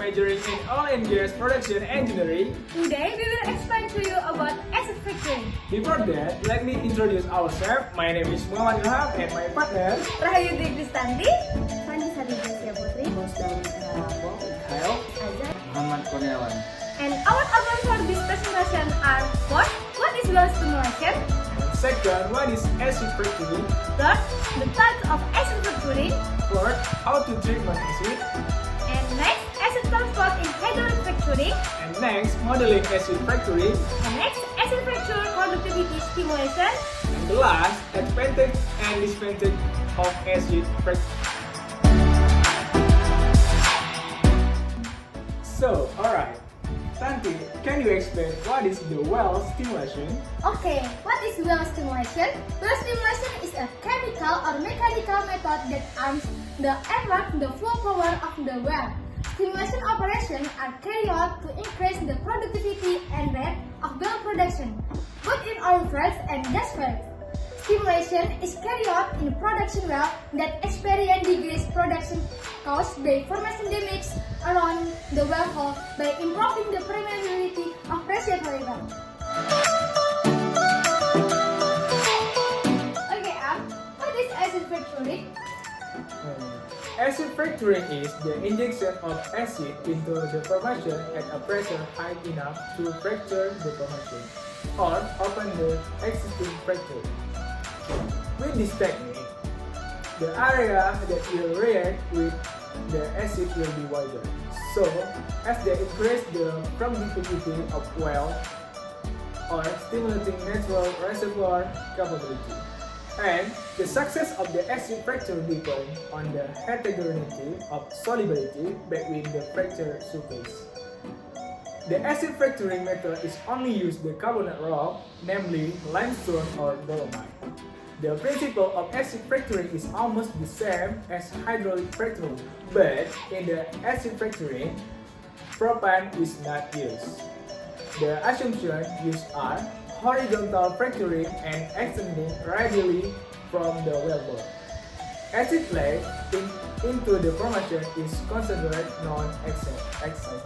majoring in oil and gas production engineering. Today we will explain to you about acid fracturing. Before that, let me introduce ourselves. My name is Muhammad Ilham and my partner Rahayu Dwi Kristanti, Fani Sarijasya Putri, Kyle. Azhar, Muhammad Kurniawan. and our outline for this presentation are: first, what is well stimulation? Second, what is acid fracturing? Third, the types of acid fracturing. Fourth, how to treat acid. And next, acid transport in hydraulic fracturing. And next, modeling acid fracturing. And next, acid fracture conductivity stimulation. And the last, advantage and disadvantage of acid fracturing. So, alright. Tanti, can you explain what is the well stimulation? Okay, what is well stimulation? Well stimulation is a chemical or mechanical method that arms the earth the flow power of the well. Stimulation operations are carried out to increase the productivity and rate of well production, both in oil fields and gas fields. Stimulation is carried out in production well that experience decreased production caused by formation damage around the well hole by improving the permeability of reservoir. Okay, what is acid fracturing? Acid fracturing is the injection of acid into the formation at a pressure high enough to fracture the formation or open the existing fracture. With this technique, the area that will react with the acid will be wider. So, as they increase the conductivity of well or stimulating natural reservoir capability. And the success of the acid fracture depends on the heterogeneity of solubility between the fracture surface. The acid fracturing method is only used the carbonate rock, namely limestone or dolomite. The principle of acid fracturing is almost the same as hydraulic fracturing, but in the acid fracturing, propan is not used. The assumptions used are horizontal fracturing and extending radially from the wellbore. Acid leak into the formation is considered non-exciting.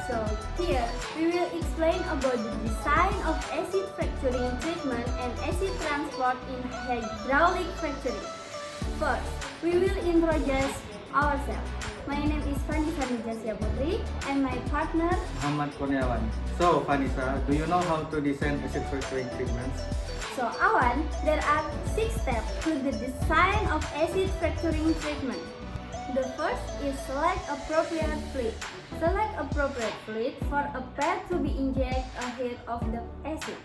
So here we will explain about the design of acid fracturing treatment and acid transport in hydraulic fracturing. First, we will introduce ourselves. My name is Fani Sarijasya Putri and my partner Muhammad Kurniawan. So, Vanessa, do you know how to design acid fracturing treatments? So Awan, there are 6 steps to the design of acid fracturing treatment. The first is select appropriate fluid. Select appropriate fluid for a pad to be injected ahead of the acid.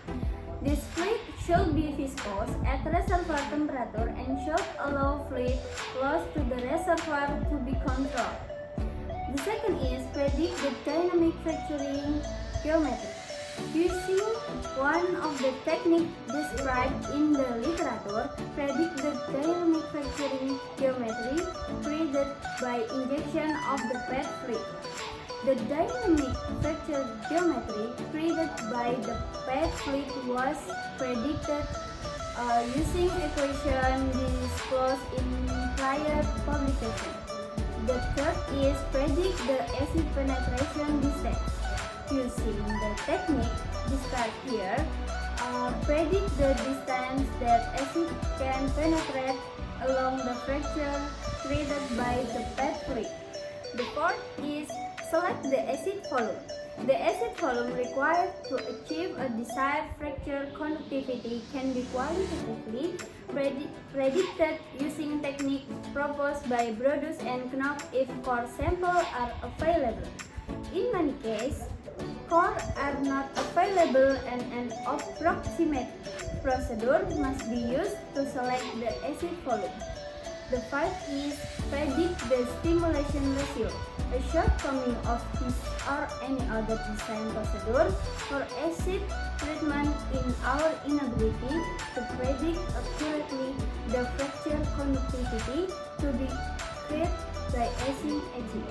This fluid should be viscous at reservoir temperature and should allow fluid close to the reservoir to be controlled. The second is predict the dynamic fracturing geometry. Using one of the techniques described in the literature, predict the dynamic fracturing geometry created by injection of the pad fluid. The dynamic fracture geometry created by the pad fluid was predicted using equation disclosed in prior publication. The third is predict the acid penetration distance. Using the technique described here, predict the distance that acid can penetrate along the fracture created by the pad fluid. The fourth is select the acid volume. The acid volume required to achieve a desired fracture conductivity can be qualitatively predicted using technique proposed by Brodus and Knopf if core samples are available. In many cases, core are not available and an approximate procedure must be used to select the acid volume. The fifth is predict the stimulation ratio. A shortcoming of this or any other design procedure for acid treatment in our inability to predict accurately the fracture conductivity to be created by acid agent.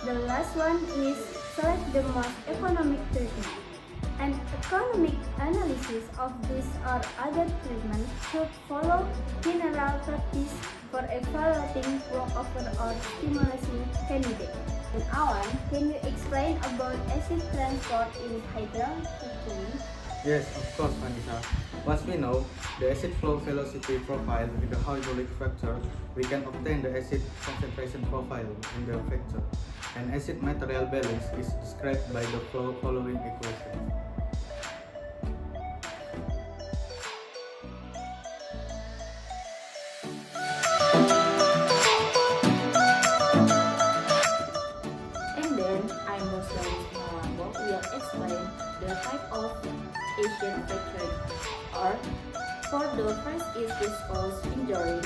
The last one is select the most economic treatment. An economic analysis of this or other treatment should follow general practice for evaluating walkover or stimulation candidate. And Awan, can you explain about acid transport in hydraulic fracturing? Yes, of course, Vanessa. Once we know the acid flow velocity profile in the hydraulic fracture, we can obtain the acid concentration profile in the fracture. An acid material balance is described by the following equation. And then Muslim will explain the type of Asian fracturing. Or for the first is viscous fingering.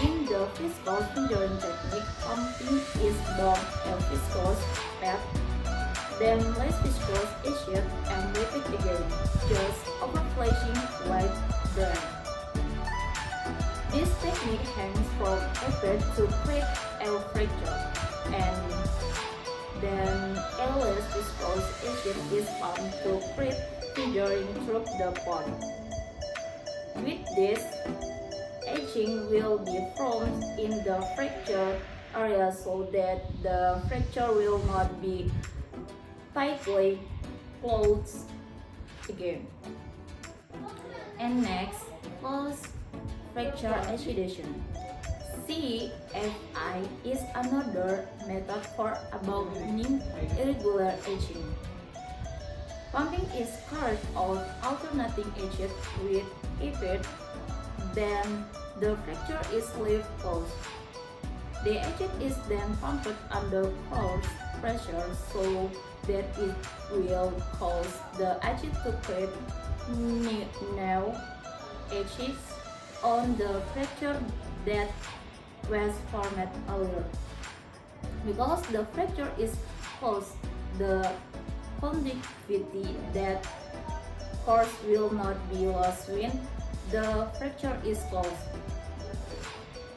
In the viscous fingering technique, pumping is done a viscous pad, then less viscous acid, and repeat again, just overflashing white brand. This technique hangs from effort to create a fracture, and then a less viscous acid is pumped to create fingering through the port. With this, etching will be formed in the fracture area so that the fracture will not be tightly closed again. And next, close fracture excitation. CFI is another method for abounding irregular etching. Pumping is carried out alternating acid with effort, then the fracture is left closed. The acid is then pumped under coarse pressure so that it will cause the acid to create new edges on the fracture that was formed earlier. Because the fracture is closed, the conductivity that course will not be lost when the fracture is closed.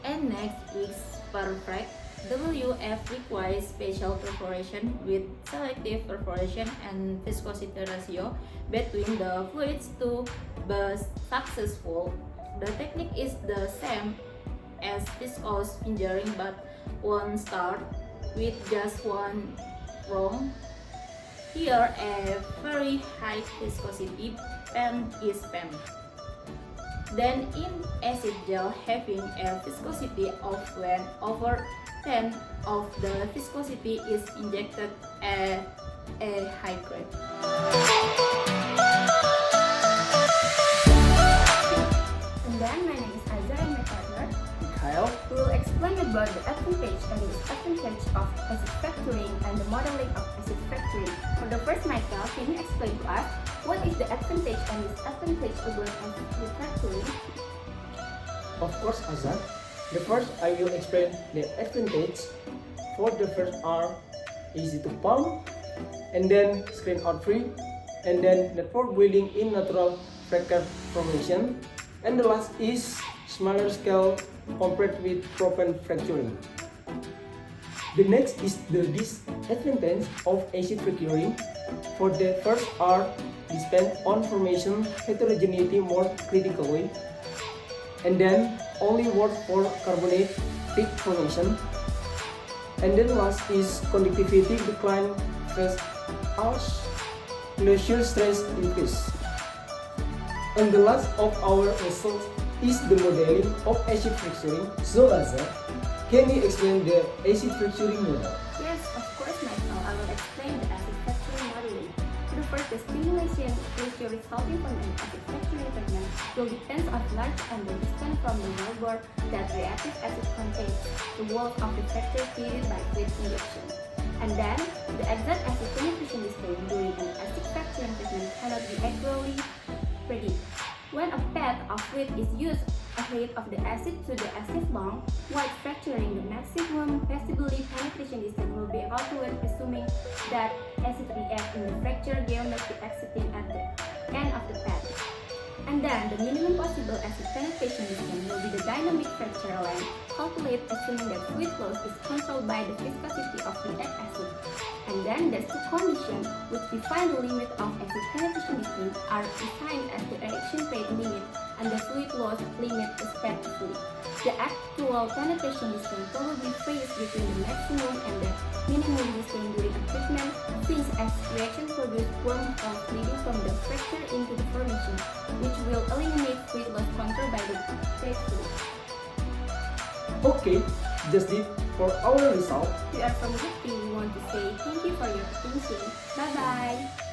And next is perfect. WF requires special perforation with selective perforation and viscosity ratio between the fluids to be successful. The technique is the same as viscous fingering but one start with just one room. Here a very high viscosity pen is pen. Then in acid gel having a viscosity of 1/10 of the viscosity is injected at a high grade. And then my name is Azhar and my partner. Kyle. We will explain about the advantage and disadvantage of acid fracturing and the modeling of acid fracturing. For the first, Michael, can you explain to us what is the advantage and disadvantage about acid fracturing? Of course, Azhar. The first, I will explain the advantage. For the first are easy to pump, and then screen out free, and then network building in natural fracture formation, and the last is smaller scale compared with propen fracturing. The next is the disadvantage of acid fracturing. For the first are depend on formation heterogeneity more critically, and then only work for carbonate peak formation, and then last is conductivity decline phase as glacial stress increase. And the last of our results is the modeling of acid fracturing. So Azhar, can you explain the acid fracturing model? Yes, of course, Michael. I will explain the acid fracturing modeling. To the first, the stimulation ratio resulting from an acid fracturing treatment will depend on large and the distance from the wellbore that reactive acid contains, the wall of the fracture created by fluid injection. And then, the exact acid penetration distance during an acid fracturing treatment cannot be accurately predicted. When a pad of fluid is used ahead of the acid to the acid lung, while fracturing, the maximum possibility penetration distance will be calculated assuming that acid reacts in the fracture geometry exiting at the end of the pad. And then the minimum possible acid penetration distance will be the dynamic fracture length, calculated assuming that fluid loss is controlled by the viscosity of the egg acid. And then the two conditions which define the limit of acid penetration distance are defined as the reaction rate limit and the fluid loss limit respectively. The actual penetration distance probably varies between the maximum and the minimum distance during a treatment, since as reaction produce wormholes leading from the fracture into the formation, which will eliminate fluid loss control by the breakthrough. Okay, that's it for our result. We are from Gupti. We want to say thank you for your attention. Bye bye.